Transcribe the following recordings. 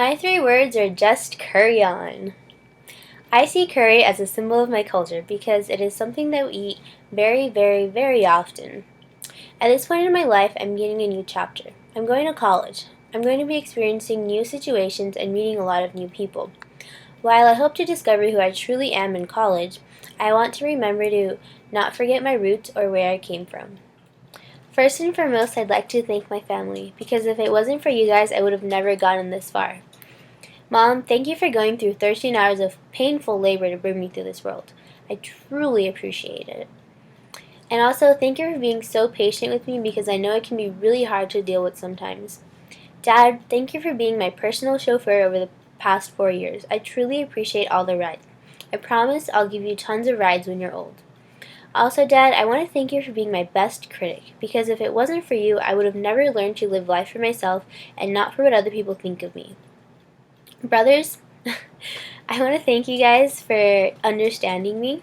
My three words are just curry on. I see curry as a symbol of my culture because it is something that we eat very, very, very often. At this point in my life, I'm beginning a new chapter. I'm going to college. I'm going to be experiencing new situations and meeting a lot of new people. While I hope to discover who I truly am in college, I want to remember to not forget my roots or where I came from. First and foremost, I'd like to thank my family because if it wasn't for you guys, I would have never gotten this far. Mom, thank you for going through 13 hours of painful labor to bring me through this world. I truly appreciate it. And also, thank you for being so patient with me because I know it can be really hard to deal with sometimes. Dad, thank you for being my personal chauffeur over the past 4 years. I truly appreciate all the rides. I promise I'll give you tons of rides when you're old. Also, Dad, I want to thank you for being my best critic because if it wasn't for you, I would have never learned to live life for myself and not for what other people think of me. Brothers, I want to thank you guys for understanding me,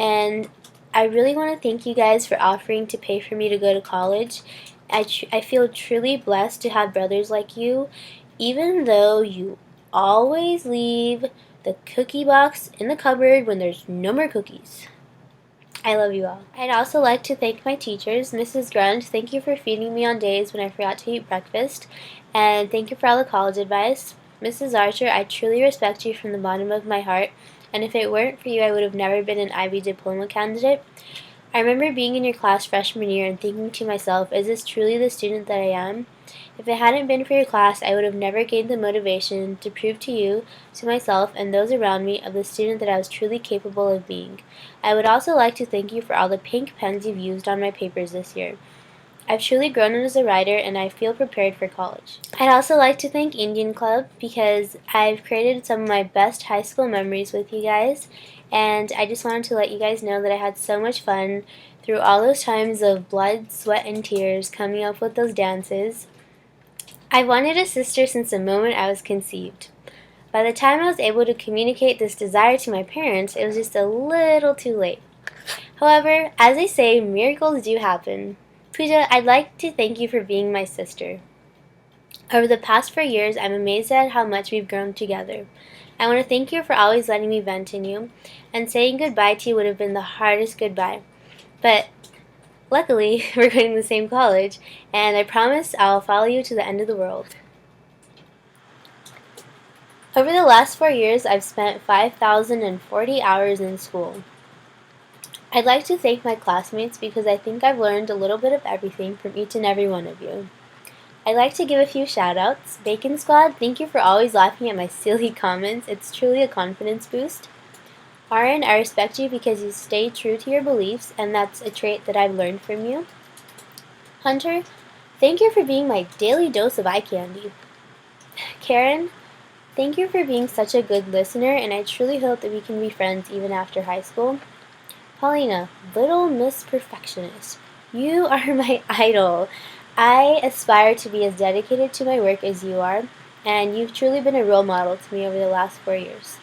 and I really want to thank you guys for offering to pay for me to go to college. I feel truly blessed to have brothers like you, even though you always leave the cookie box in the cupboard when there's no more cookies. I love you all. I'd also like to thank my teachers. Mrs. Grunt, thank you for feeding me on days when I forgot to eat breakfast, and thank you for all the college advice. Mrs. Archer, I truly respect you from the bottom of my heart, and if it weren't for you, I would have never been an IB diploma candidate. I remember being in your class freshman year and thinking to myself, is this truly the student that I am? If it hadn't been for your class, I would have never gained the motivation to prove to you, to myself, and those around me of the student that I was truly capable of being. I would also like to thank you for all the pink pens you've used on my papers this year. I've truly grown as a writer and I feel prepared for college. I'd also like to thank Indian Club because I've created some of my best high school memories with you guys, and I just wanted to let you guys know that I had so much fun through all those times of blood, sweat, and tears coming up with those dances. I wanted a sister since the moment I was conceived. By the time I was able to communicate this desire to my parents, it was just a little too late. However, as they say, miracles do happen. Pooja, I'd like to thank you for being my sister. Over the past 4 years, I'm amazed at how much we've grown together. I want to thank you for always letting me vent in you, and saying goodbye to you would have been the hardest goodbye. But luckily, we're going to the same college, and I promise I'll follow you to the end of the world. Over the last 4 years, I've spent 5,040 hours in school. I'd like to thank my classmates because I think I've learned a little bit of everything from each and every one of you. I'd like to give a few shout-outs. Bacon Squad, thank you for always laughing at my silly comments. It's truly a confidence boost. Aaron, I respect you because you stay true to your beliefs, and that's a trait that I've learned from you. Hunter, thank you for being my daily dose of eye candy. Karen, thank you for being such a good listener, and I truly hope that we can be friends even after high school. Paulina, Little Miss Perfectionist, you are my idol. I aspire to be as dedicated to my work as you are, and you've truly been a role model to me over the last 4 years.